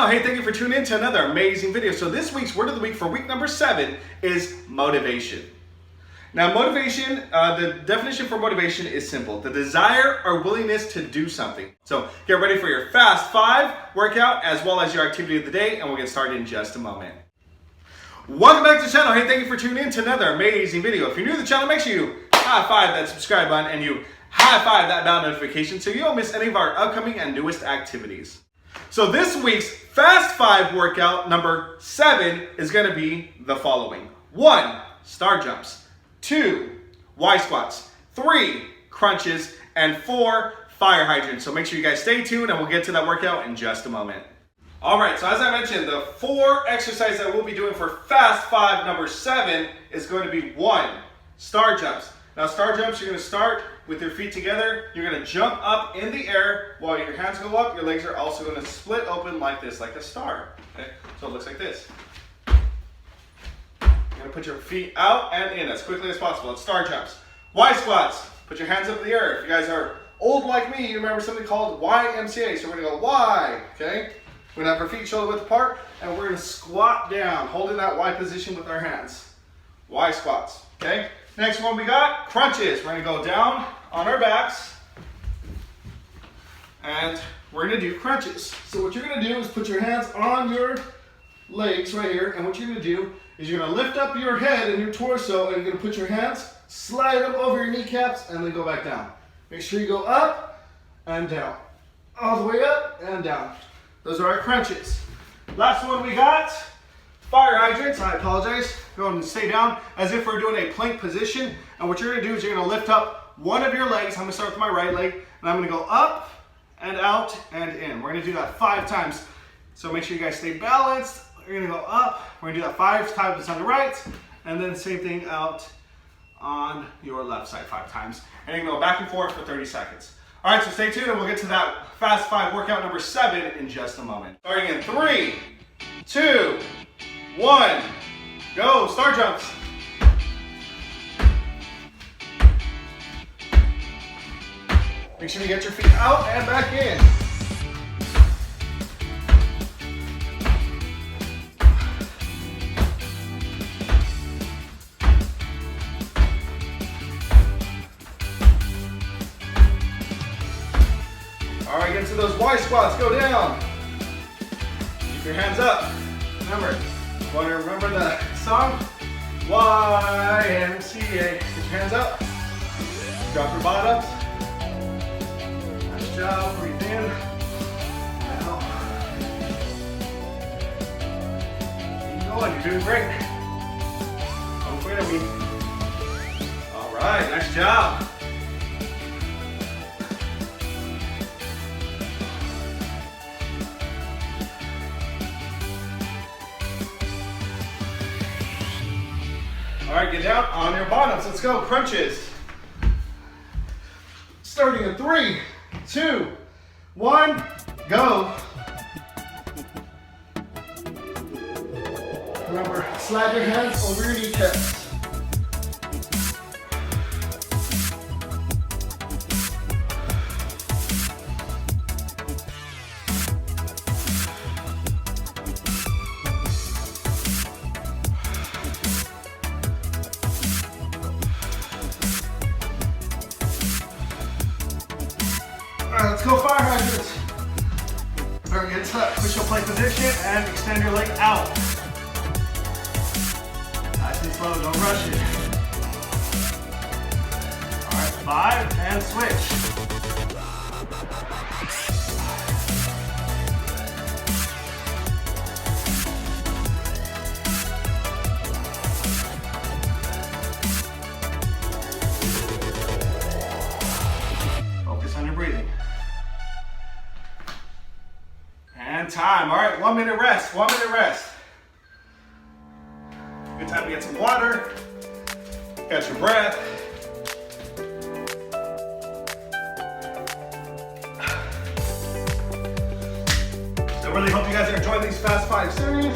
Hey, thank you for tuning in to another amazing video. So this week's word of the week for week number 7 is motivation. Now motivation, the definition for motivation is simple. The desire or willingness to do something. So get ready for your Fast 5 workout as well as your activity of the day, and we'll get started in just a moment. Welcome back to the channel. Hey, thank you for tuning in to another amazing video. If you're new to the channel, make sure you high five that subscribe button and you high five that bell notification so you don't miss any of our upcoming and newest activities. So this week's Fast 5 workout number 7 is going to be the following. 1, star jumps. 2, Y squats. 3, crunches. And 4, fire hydrants. So make sure you guys stay tuned and we'll get to that workout in just a moment. Alright, so as I mentioned, the 4 exercises that we'll be doing for Fast 5 number 7 is going to be 1, star jumps. Now star jumps, you're going to start with your feet together. You're going to jump up in the air while your hands go up. Your legs are also going to split open like this, like a star. Okay? So it looks like this. You're going to put your feet out and in as quickly as possible. It's star jumps. Y squats. Put your hands up in the air. If you guys are old like me, you remember something called YMCA. So we're going to go Y. Okay? We're going to have our feet shoulder width apart and we're going to squat down, holding that Y position with our hands. Y squats. Okay? Next one we got crunches. We're going to go down on our backs and we're going to do crunches. So what you're going to do is put your hands on your legs right here, and what you're going to do is you're going to lift up your head and your torso and you're going to put your hands, slide them over your kneecaps and then go back down. Make sure you go up and down. All the way up and down. Those are our crunches. Last one we got fire hydrants. I apologize. Go ahead and stay down as if we're doing a plank position. And what you're going to do is you're going to lift up one of your legs. I'm going to start with my right leg. And I'm going to go up and out and in. We're going to do that 5 times. So make sure you guys stay balanced. We're going to go up. We're going to do that 5 times on the right. And then same thing out on your left side 5 times. And you're going to go back and forth for 30 seconds. All right, so stay tuned and we'll get to that Fast 5 workout number 7 in just a moment. Starting in 3, 2, 1, go, star jumps. Make sure you get your feet out and back in. All right, get to those Y squats, go down. Keep your hands up. Want to remember the song? YMCA. Get your hands up. Drop your bottoms. Nice job. Breathe in. Now. Keep going. You're doing great. Don't quit on me. All right. Nice job. All right, get down on your bottoms. Let's go, crunches. Starting in 3, 2, 1, go. Remember, slide your hands over your kneecaps. Alright, let's go fire hydrants. We're going to get to that push-up plank position and extend your leg out. Nice and slow, don't rush it. Alright, 5 and switch. Focus on your breathing. And time. All right, 1 minute rest. 1 minute rest. Good time to get some water. Catch your breath. I really hope you guys are enjoying these Fast 5 series.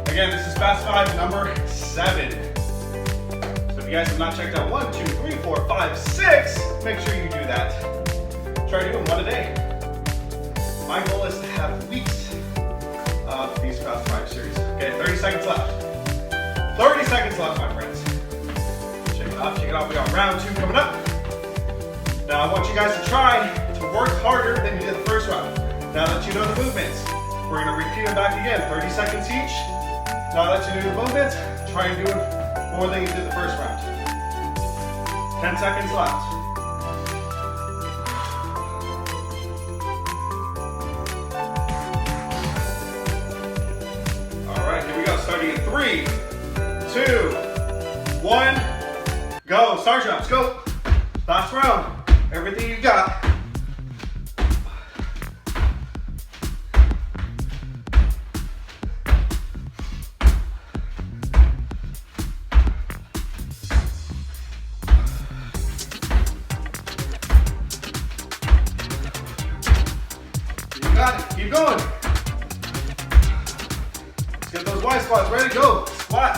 Again, this is Fast 5 number 7. So if you guys have not checked out 1, 2, 3, 4, 5, 6, make sure you do that. Try doing 1 a day. My goal is to have weeks of these Fast 5 series. Okay, 30 seconds left. 30 seconds left, my friends. Shake it off, shake it off. We got round 2 coming up. Now I want you guys to try to work harder than you did the first round. Now that you know the movements, we're gonna repeat them back again, 30 seconds each. Now that you know the movements, try and do it more than you did the first round. 10 seconds left. All right, here we go, starting in 3, 2, 1, go. Star jumps, go. Last round. Everything you got. You got it. Keep going. Let's get those Y squats ready to go. Squat.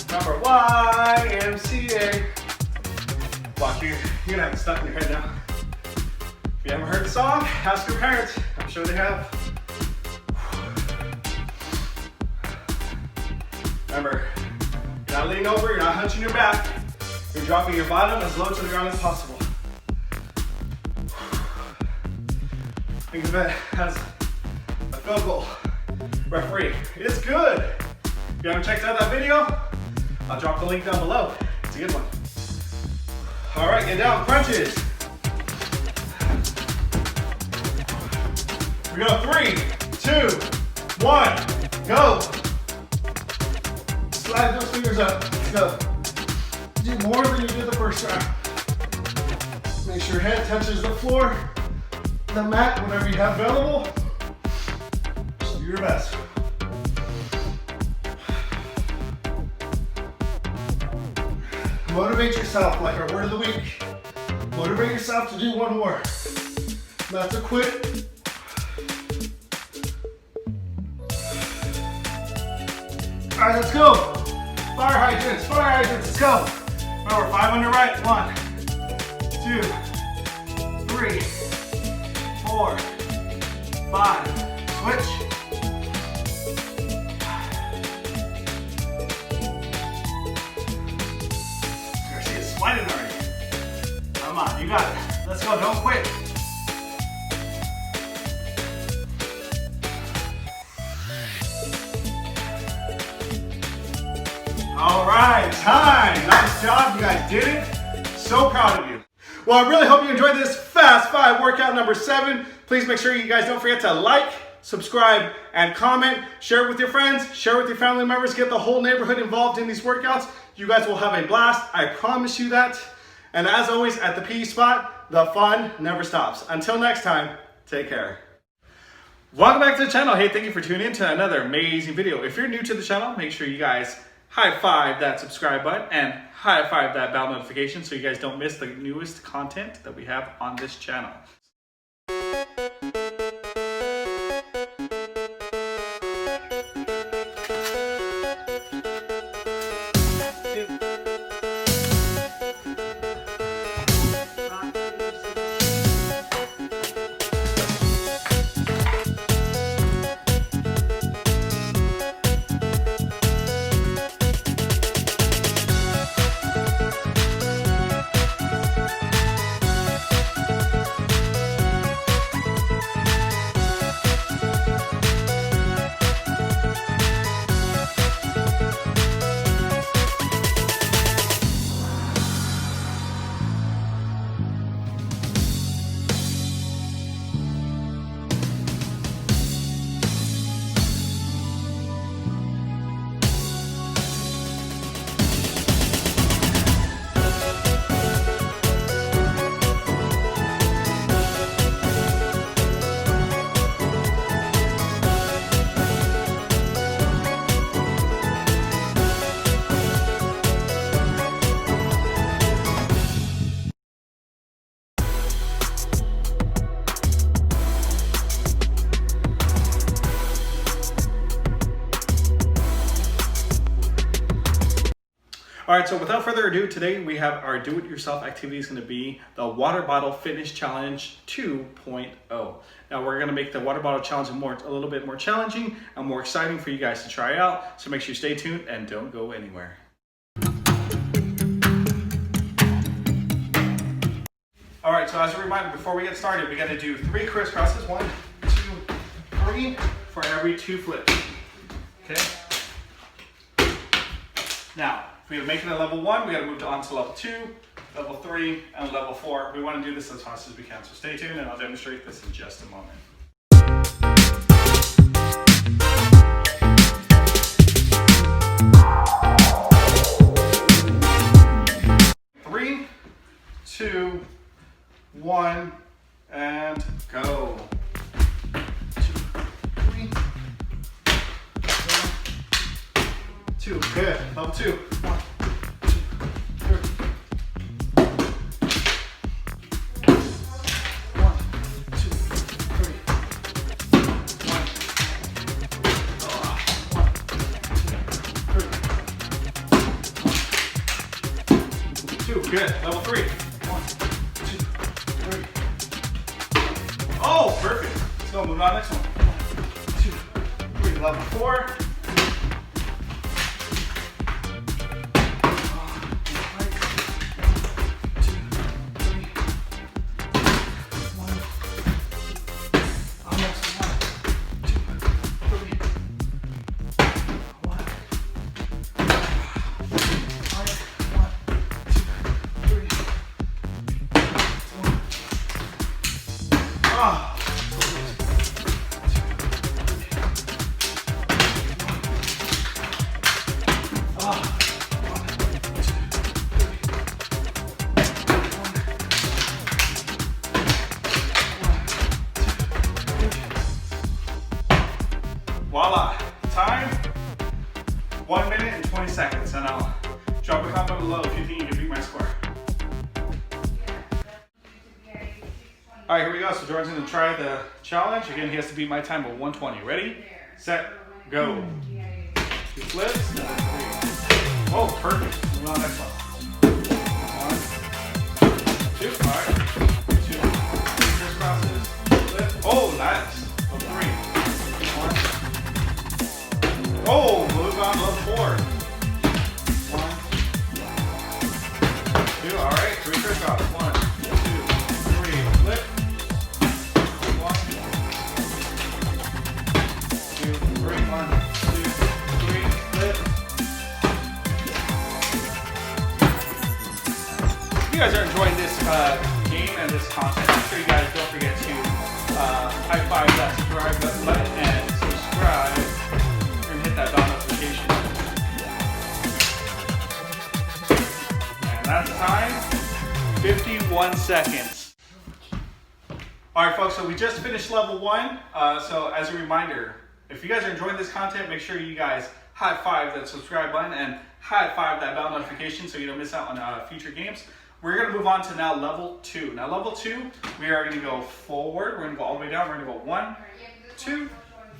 Remember YMCA. Watch, you're gonna have it stuck in your head now. If you haven't heard the song, ask your parents. I'm sure they have. Remember, you're not leaning over, you're not hunching your back. You're dropping your bottom as low to the ground as possible. Think of it as a field goal. Referee, it's good. If you haven't checked out that video, I'll drop the link down below. It's a good one. All right, get down, crunches. We go 3, 2, 1, go. Slide those fingers up, let's go. Do more than you did the first round. Make sure your head touches the floor, the mat, whatever you have available. Just do your best. Motivate yourself, like our word of the week. Motivate yourself to do one more. Not to quit. All right, let's go. Fire hydrants, let's go. Remember, 5 on your right. 1, 2, 3, 4, 5. Switch. Sweating already. Come on, you got it. Let's go, don't quit. All right, time. Nice job, you guys did it. So proud of you. Well, I really hope you enjoyed this Fast 5 workout number 7. Please make sure you guys don't forget to like, subscribe, and comment. Share it with your friends, share it with your family members, get the whole neighborhood involved in these workouts. You guys will have a blast, I promise you that. And as always, at the P.E Spot, the fun never stops. Until next time, take care. Welcome back to the channel. Hey, thank you for tuning in to another amazing video. If you're new to the channel, make sure you guys high five that subscribe button and high five that bell notification so you guys don't miss the newest content that we have on this channel. All right, so without further ado, today we have our do-it-yourself activity is going to be the Water Bottle Fitness Challenge 2.0. Now we're going to make the water bottle challenge a little bit more challenging and more exciting for you guys to try out. So make sure you stay tuned and don't go anywhere. All right, so as a reminder, before we get started, we got to do 3 crisscrosses. 1, 2, 3 for every 2 flips. Okay. Now, if we make it a level 1, we got to move on to level 2, level 3, and level 4. We want to do this as fast as we can, so stay tuned and I'll demonstrate this in just a moment. 3, 2, 1, and go. 2, 3, 2, good. Level 2. 1, 2, 3. 1, 2, 3. 1. 2, good. Level 3. 1, 2, 3. Oh, perfect. Let's go. Move on to the next one. 1, 2, 3. Level 4. Voila, time, 1 minute and 20 seconds, and I'll drop a comment below if you think you can beat my score. All right, here we go. So Jordan's gonna try the challenge. Again, he has to beat my time of 120. Ready, set, go. 2 flips, 3. Oh, perfect. Move on to the next one. 1, 2, all right. 2, 3 crisscrosses, flip. Oh, nice. 3. 1. Oh, move on to level 4. 1, 2, all right, 3 crisscross. 1, 2, 3, flip. 1, 2, 3, 1, 2, 3, flip. If you guys are enjoying this game and this content, make sure you guys don't forget to high five that subscribe button and subscribe. Hit that bell notification. And that's time, 51 seconds. All right, folks, so we just finished level 1. So as a reminder, if you guys are enjoying this content, make sure you guys high five that subscribe button and high five that bell notification so you don't miss out on future games. We're gonna move on to now level 2. Now level 2, we are gonna go forward. We're gonna go all the way down. We're gonna go 1, 2,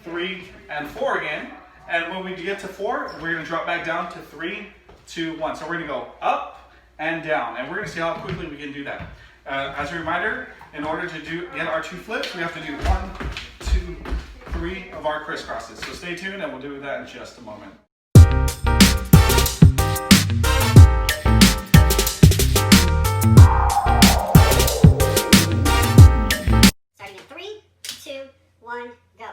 3, and 4 again. And when we get to 4, we're gonna drop back down to 3, 2, 1. So we're gonna go up and down, and we're gonna see how quickly we can do that. As a reminder, in order to get our 2 flips, we have to do 1, 2, 3 of our crisscrosses. So stay tuned, and we'll do that in just a moment. Starting in 3, 2, 1, go.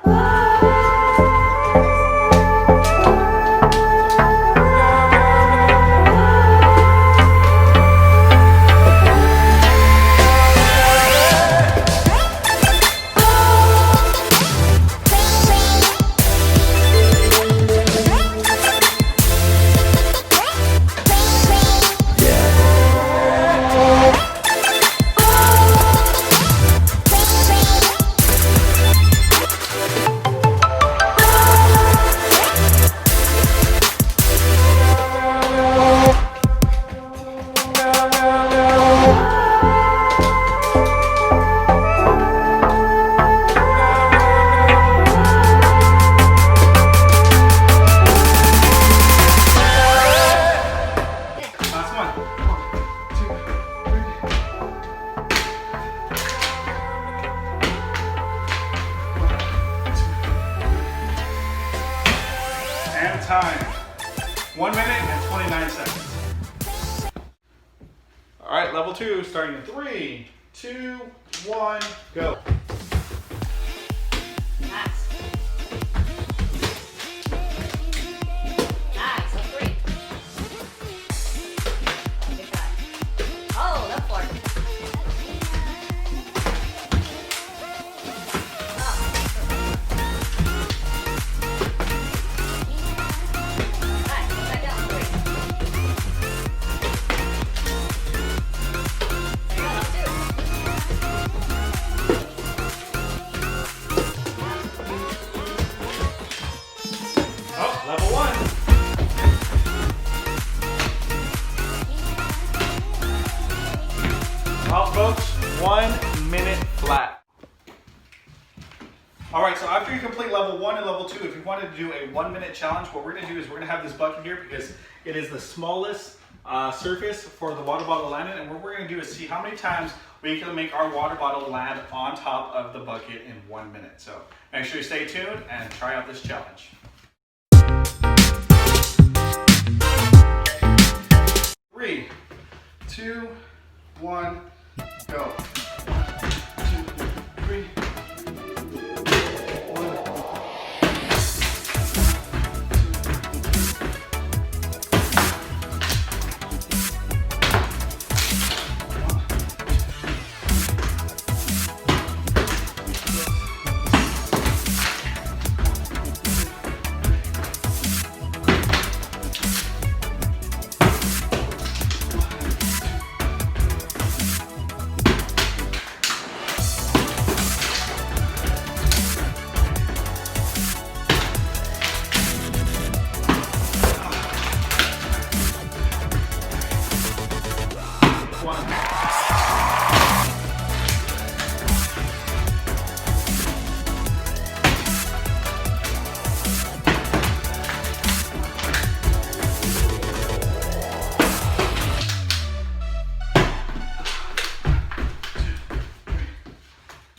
9 seconds. All right, level 2, starting in 3, 2, 1, go. Nice. Nice, up 3. Good try. Oh, left 4. Level 1. Well, folks, 1 minute flat. All right, so after you complete level 1 and level 2, if you wanted to do a 1 minute challenge, what we're gonna do is we're gonna have this bucket here because it is the smallest surface for the water bottle to land in, and what we're gonna do is see how many times we can make our water bottle land on top of the bucket in 1 minute. So make sure you stay tuned and try out this challenge. 3, 2, 1, go. 1, 2, 3.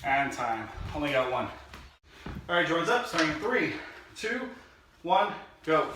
And time. Only got 1. All right, Jordan's up. Starting in 3, 2, 1, go.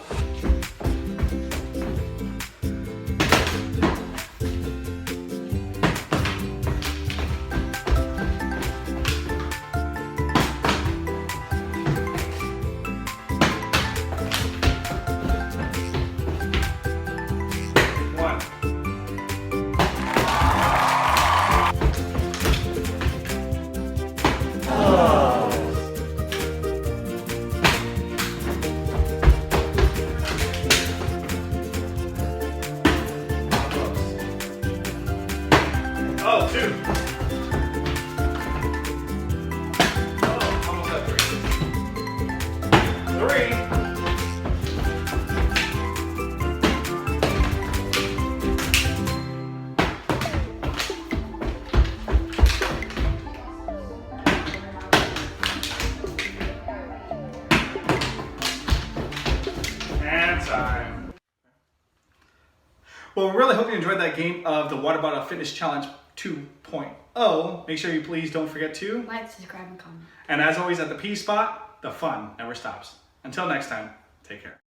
Oh, 2. Oh, almost at 3. 3. And time. Well, we really hope you enjoyed that game of the Water Bottle Fitness Challenge 2.0. Make sure you please don't forget to Like, subscribe, and comment. And as always at the P Spot, the fun never stops. Until next time, take care.